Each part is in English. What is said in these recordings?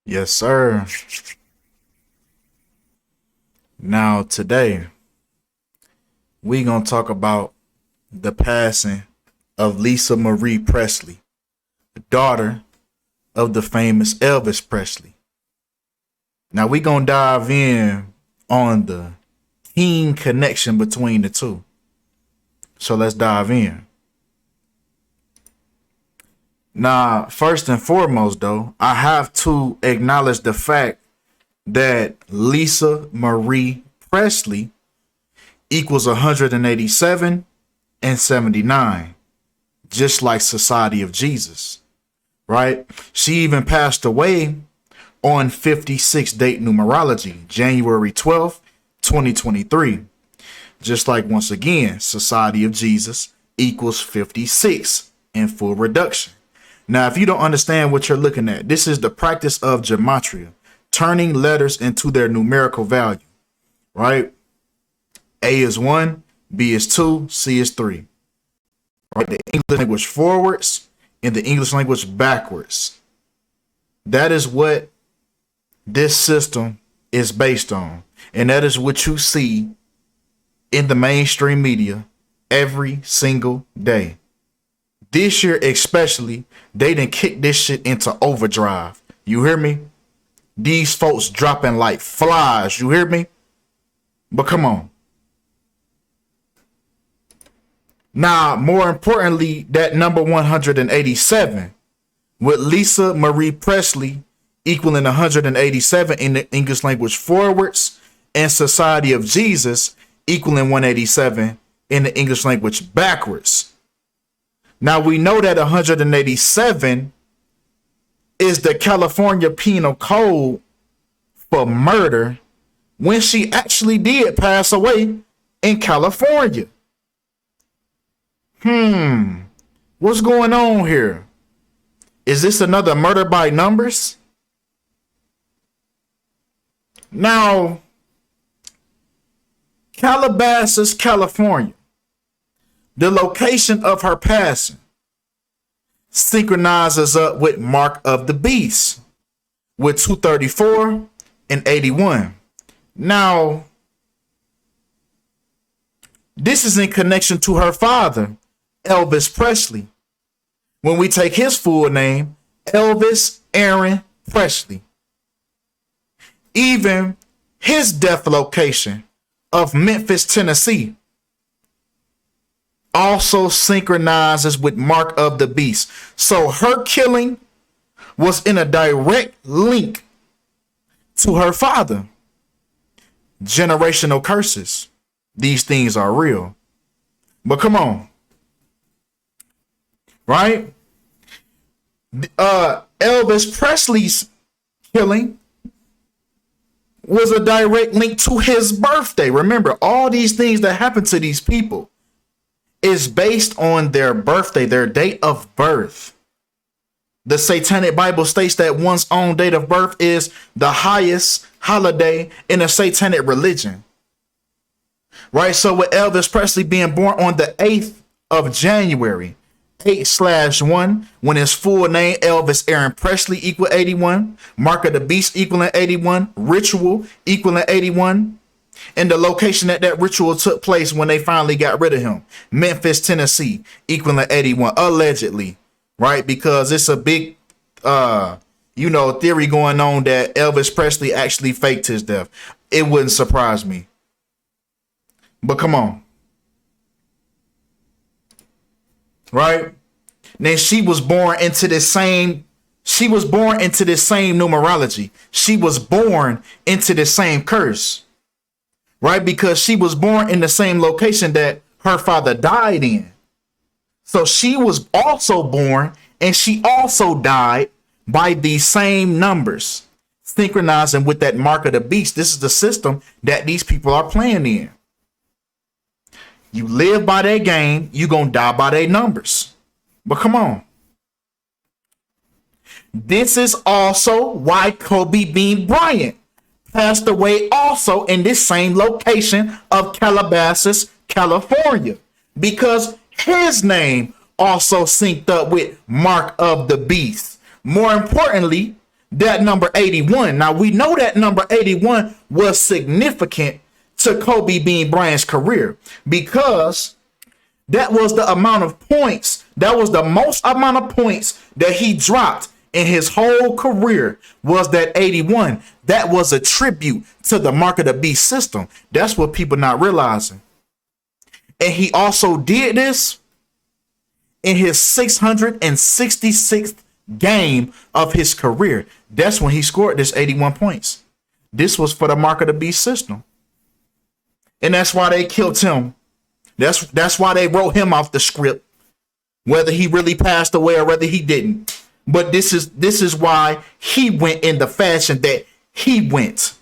Yes, sir. Now, today, we going to talk about the passing of Lisa Marie Presley, the daughter of the famous Elvis Presley. Now, we going to dive in on the keen connection between the two. So, let's dive in. Now, first and foremost, though, I have to acknowledge the fact that Lisa Marie Presley equals 187 and 79, just like Society of Jesus, right? She even passed away on 56 date numerology, January 12th, 2023. Just like, once again, Society of Jesus equals 56 in full reduction. Now, if you don't understand what you're looking at, this is the practice of Gematria, turning letters into their numerical value, right? A is 1, B is 2, C is 3. Right? The English language forwards and the English language backwards. That is what this system is based on. And that is what you see in the mainstream media every single day. This year especially, they done kick this shit into overdrive. You hear me? These folks dropping like flies. You hear me? But come on. Now, more importantly, that number 187 with Lisa Marie Presley equaling 187 in the English language forwards and Society of Jesus equaling 187 in the English language backwards. Now, we know that 187 is the California Penal Code for murder when she actually did pass away in California. What's going on here? Is this another murder by numbers? Now, Calabasas, California, the location of her passing synchronizes up with Mark of the Beast with 234 and 81. Now, this is in connection to her father, Elvis Presley. When we take his full name, Elvis Aaron Presley. Even his death location of Memphis, Tennessee, also synchronizes with Mark of the Beast. So her killing was in a direct link to her father. Generational curses. These things are real. But come on. Right? Elvis Presley's killing was a direct link to his birthday. Remember, all these things that happen to these people is based on their birthday, their date of birth. The Satanic Bible states that one's own date of birth is the highest holiday in a Satanic religion. Right? So with Elvis Presley being born on the 8th of January, 8/1, when his full name Elvis Aaron Presley equal 81, Mark of the Beast equaling 81, Ritual equaling 81, and the location that ritual took place when they finally got rid of him, Memphis, Tennessee, equaling 81, allegedly, right? Because it's a big, theory going on that Elvis Presley actually faked his death. It wouldn't surprise me. But come on. Right? Then she was born into this same numerology. She was born into the same curse. Right? Because she was born in the same location that her father died in. So she was also born and she also died by these same numbers, synchronizing with that Mark of the Beast. This is the system that these people are playing in. You live by their game, you gonna die by their numbers. But come on. This is also why Kobe Bean Bryant passed away also in this same location of Calabasas, California, because his name also synced up with Mark of the Beast. More importantly, that number 81. Now we know that number 81 was significant to Kobe Bean Bryant's career because that was the amount of points. That was the most amount of points that he dropped in his whole career was that 81. That was a tribute to the Mark of the Beast system. That's what people not realizing. And he also did this in his 666th game of his career. That's when he scored this 81 points. This was for the Mark of the Beast system. And that's why they killed him. That's why they wrote him off the script, whether he really passed away or whether he didn't. But this is why he went in the fashion that he went.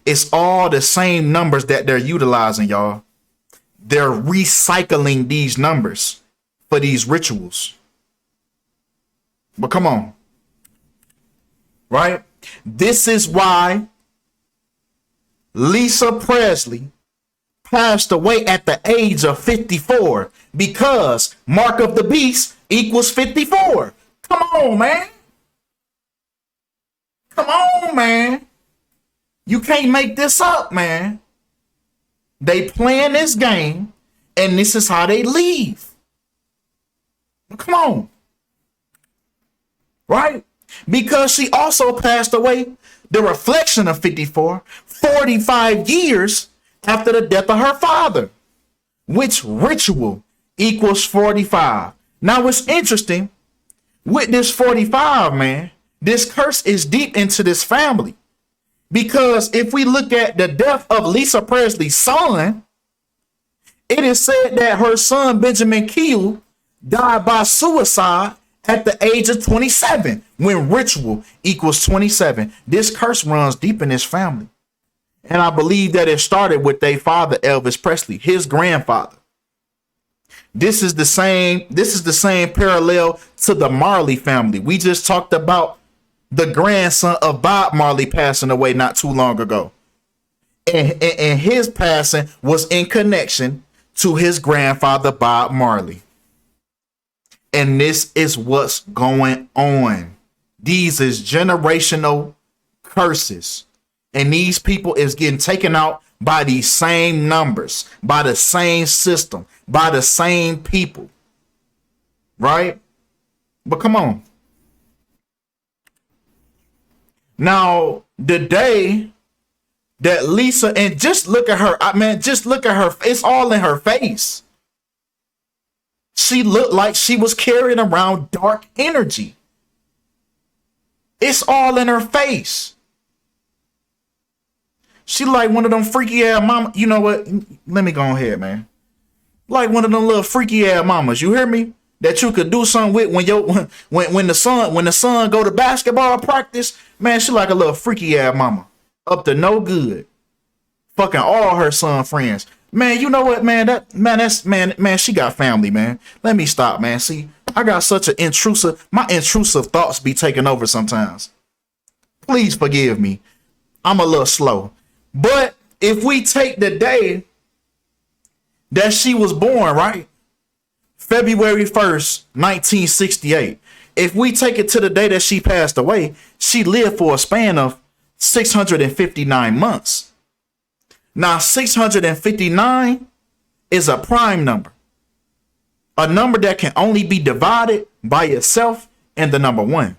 It's all the same numbers that they're utilizing, y'all. They're recycling these numbers for these rituals. But come on. Right? This is why Lisa Presley passed away at the age of 54, because Mark of the Beast equals 54. Come on, man. Come on, man. You can't make this up, man. They playing this game, and this is how they leave. Come on. Right? Because she also passed away, the reflection of 54, 45 years after the death of her father, which ritual equals 45. Now, what's interesting with this 45, man, this curse is deep into this family. Because if we look at the death of Lisa Presley's son, it is said that her son, Benjamin Keel, died by suicide at the age of 27, when ritual equals 27. This curse runs deep in this family. And I believe that it started with their father, Elvis Presley, his grandfather. This is the same parallel to the Marley family. We just talked about the grandson of Bob Marley passing away not too long ago. And his passing was in connection to his grandfather, Bob Marley. And this is what's going on. These is generational curses. And these people is getting taken out by these same numbers, by the same system, by the same people. Right? But come on. Now, the day that Lisa, and just look at her, just look at her. It's all in her face. She looked like she was carrying around dark energy. It's all in her face. She like one of them freaky ass mama. You know what? Let me go ahead, man. Like one of them little freaky ass mamas. You hear me? That you could do something with when the son go to basketball practice. Man, she like a little freaky ass mama. Up to no good. Fucking all her son friends. Man, you know what, man? Man, she got family, man. Let me stop, man. See, I got such an my intrusive thoughts be taking over sometimes. Please forgive me. I'm a little slow. But if we take the day that she was born, right? February 1st, 1968. If we take it to the day that she passed away, she lived for a span of 659 months. Now, 659 is a prime number. A number that can only be divided by itself and the number 1.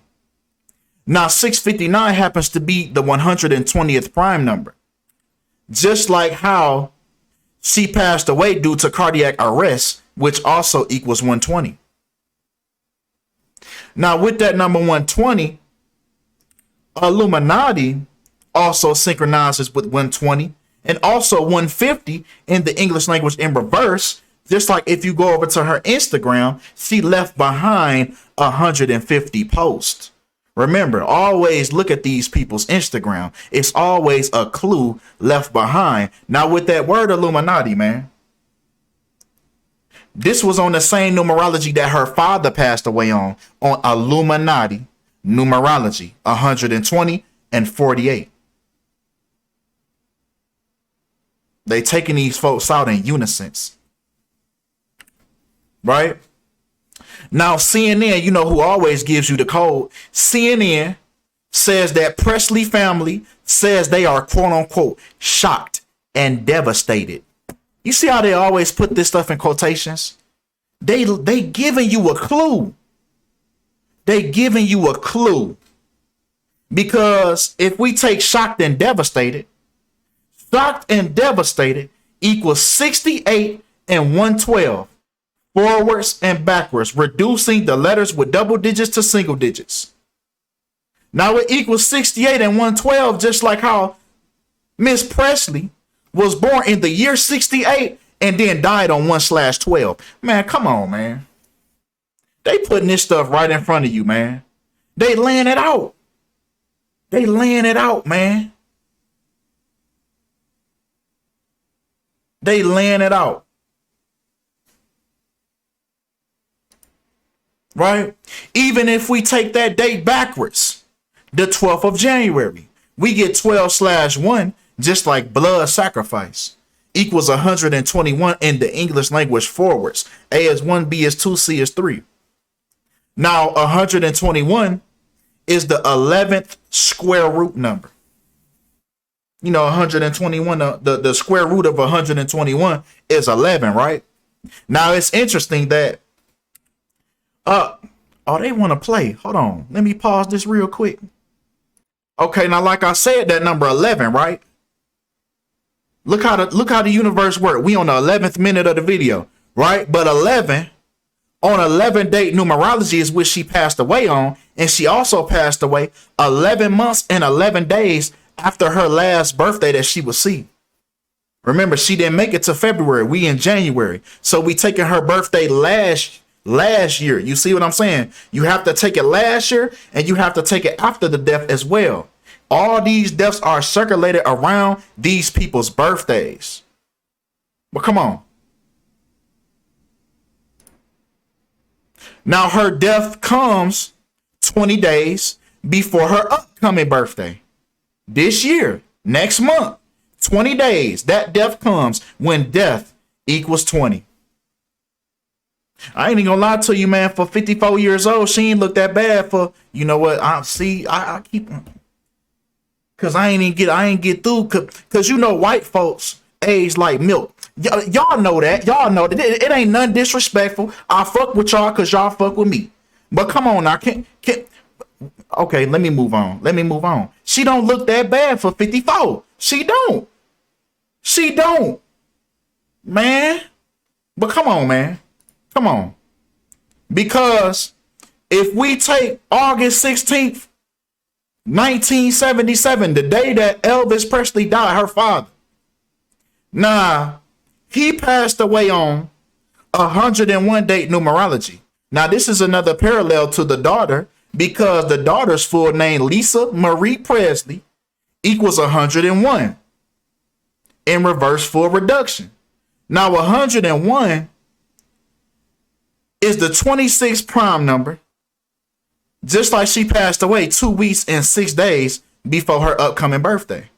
Now, 659 happens to be the 120th prime number. Just like how she passed away due to cardiac arrest, which also equals 120. Now, with that number 120, Illuminati also synchronizes with 120 and also 150 in the English language in reverse. Just like if you go over to her Instagram, she left behind 150 posts. Remember, always look at these people's Instagram. It's always a clue left behind. Now, with that word Illuminati, man, this was on the same numerology that her father passed away on Illuminati numerology, 120 and 48. They taking these folks out in unison. Right? Now, CNN, you know who always gives you the code. CNN says that Presley family says they are quote unquote shocked and devastated. You see how they always put this stuff in quotations? They giving you a clue. They giving you a clue. Because if we take shocked and devastated equals 68 and 112. Forwards and backwards, reducing the letters with double digits to single digits. Now it equals 68 and 112, just like how Miss Presley was born in the year 68 and then died on 1/12. Man, come on, man. They putting this stuff right in front of you, man. They laying it out. They laying it out, man. They laying it out. Right? Even if we take that date backwards, the 12th of January, we get 12/1, just like blood sacrifice, equals 121 in the English language forwards. A is 1, B is 2, C is 3. Now, 121 is the 11th square root number. You know, 121, the square root of 121 is 11, right? Now, it's interesting that they want to play. Hold on. Let me pause this real quick. Okay, now like I said, that number 11, right? Look how the universe works. We on the 11th minute of the video, right? But 11 on 11 date numerology is which she passed away on, and she also passed away 11 months and 11 days after her last birthday that she would see. Remember, she didn't make it to February. We in January. So we taking her birthday last year. You see what I'm saying? You have to take it last year and you have to take it after the death as well. All these deaths are circulated around these people's birthdays. But come on. Now her death comes 20 days before her upcoming birthday. This year, next month, 20 days, that death comes when death equals 20. I ain't even gonna lie to you, man. For 54 years old, she ain't look that bad. For, you know what? I keep, cause I ain't get through. Cause you know, white folks age like milk. Y'all know that. Y'all know that. It ain't nothing disrespectful. I fuck with y'all cause y'all fuck with me. But come on now, okay, let me move on. She don't look that bad for 54. She don't, man. But come on, man. Come on. Because if we take August 16th, 1977, the day that Elvis Presley died, her father. Nah, he passed away on 101 date numerology. Now, this is another parallel to the daughter because the daughter's full name, Lisa Marie Presley, equals 101 in reverse full reduction. Now, 101 is the 26th prime number, just like she passed away 2 weeks and 6 days before her upcoming birthday.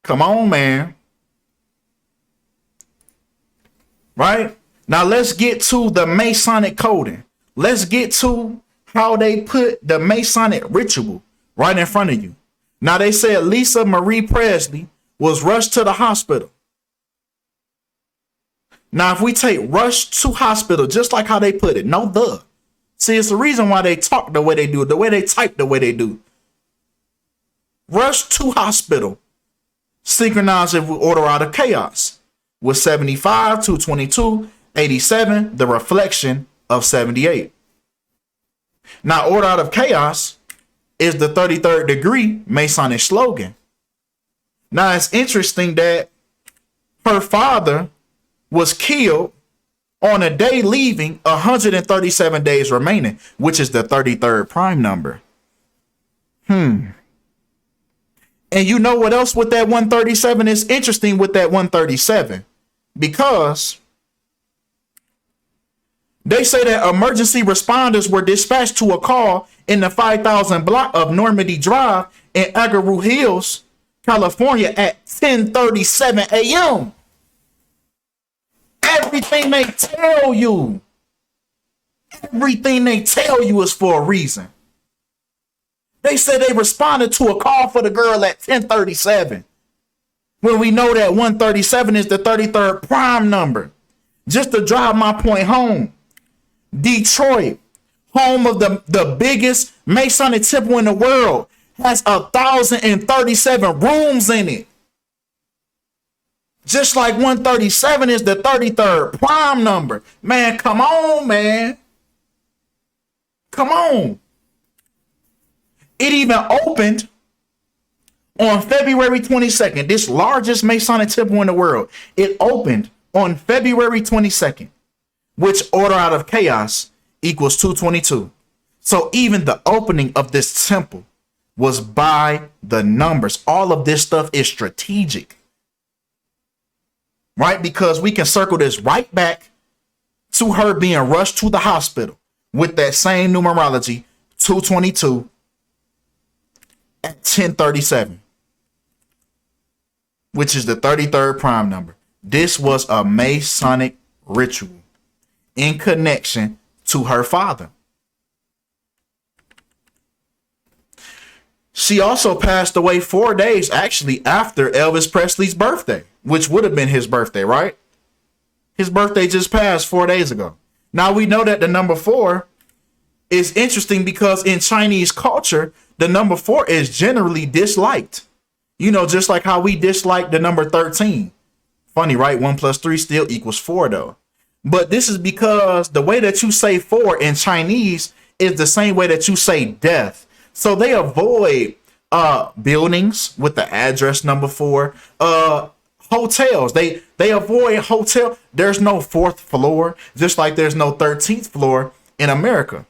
Come on, man. Right? Now let's get to the Masonic coding. Let's get to how they put the Masonic ritual right in front of you. Now they said Lisa Marie Presley was rushed to the hospital. Now, if we take rush to hospital, just like how they put it, no the. See, it's the reason why they talk the way they do, the way they type the way they do. Rush to hospital, synchronized with order out of chaos, with 75 to 22, 87, the reflection of 78. Now, order out of chaos is the 33rd degree Masonic slogan. Now, it's interesting that her father was killed on a day leaving 137 days remaining, which is the 33rd prime number. And you know what else with that 137 is interesting with that 137? Because they say that emergency responders were dispatched to a call in the 5,000 block of Normandy Drive in Agaroo Hills, California at 10:37 a.m. Everything they tell you is for a reason. They said they responded to a call for the girl at 10:37. When we know that 137 is the 33rd prime number. Just to drive my point home. Detroit, home of the biggest Masonic temple in the world, has 1,037 rooms in it. Just like 137 is the 33rd prime number. Man, come on, man. Come on. It even opened on February 22nd, this largest Masonic temple in the world. It opened on February 22nd, which order out of chaos equals 222. So even the opening of this temple was by the numbers. All of this stuff is strategic, right? Because we can circle this right back to her being rushed to the hospital with that same numerology, 222 at 1037, which is the 33rd prime number. This was a Masonic ritual in connection to her father. She also passed away 4 days actually after Elvis Presley's birthday, which would have been his birthday, right? His birthday just passed 4 days ago. Now we know that the number 4 is interesting because in Chinese culture, the number 4 is generally disliked. You know, just like how we dislike the number 13. Funny, right? 1 plus 3 still equals 4 though. But this is because the way that you say 4 in Chinese is the same way that you say death. So they avoid buildings with the address number 4, hotels. They avoid hotel. There's no 4th floor, just like there's no 13th floor in America.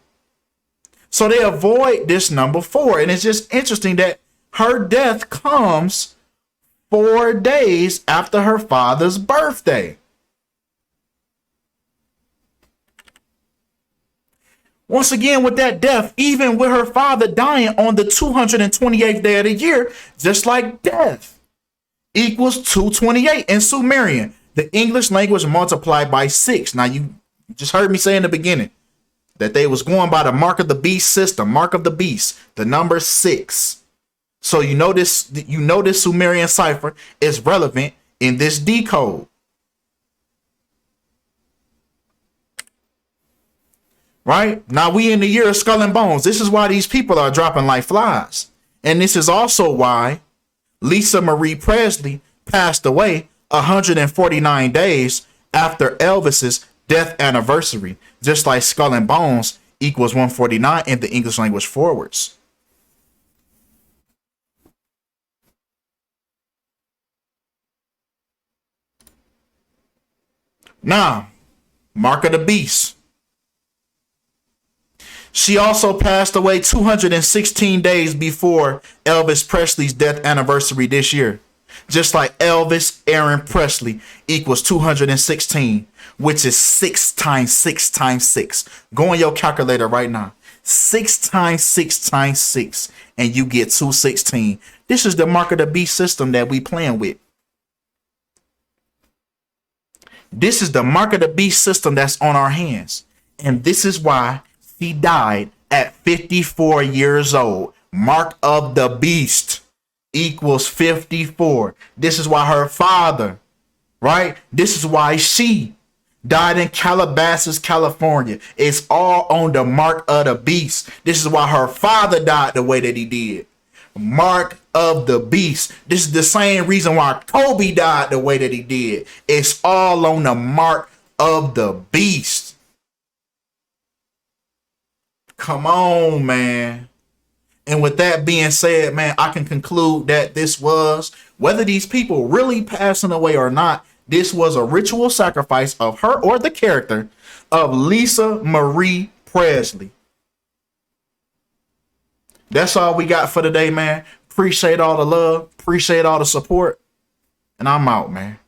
So they avoid this number 4. And it's just interesting that her death comes 4 days after her father's birthday. Once again, with that death, even with her father dying on the 228th day of the year, just like death equals 228 in Sumerian, the English language multiplied by 6. Now, you just heard me say in the beginning that they was going by the mark of the beast system, mark of the beast, the number 6. So you know this Sumerian cipher is relevant in this decode. Right? Now we in the year of skull and bones. This is why these people are dropping like flies. And this is also why Lisa Marie Presley passed away 149 days after Elvis's death anniversary. Just like skull and bones equals 149 in the English language forwards. Now, mark of the beast. She also passed away 216 days before Elvis Presley's death anniversary this year. Just like Elvis Aaron Presley equals 216, which is 6 times 6 times 6. Go on your calculator right now. 6 times 6 times 6, and you get 216. This is the mark of the beast system that we playing with. This is the mark of the beast system that's on our hands. And this is why she died at 54 years old. Mark of the beast equals 54. This is why her father, right? This is why she died in Calabasas, California. It's all on the mark of the beast. This is why her father died the way that he did. Mark of the beast. This is the same reason why Kobe died the way that he did. It's all on the mark of the beast. Come on, man. And with that being said, man, I can conclude that this was, whether these people really passing away or not, this was a ritual sacrifice of her or the character of Lisa Marie Presley. That's all we got for today, man. Appreciate all the love. Appreciate all the support. And I'm out, man.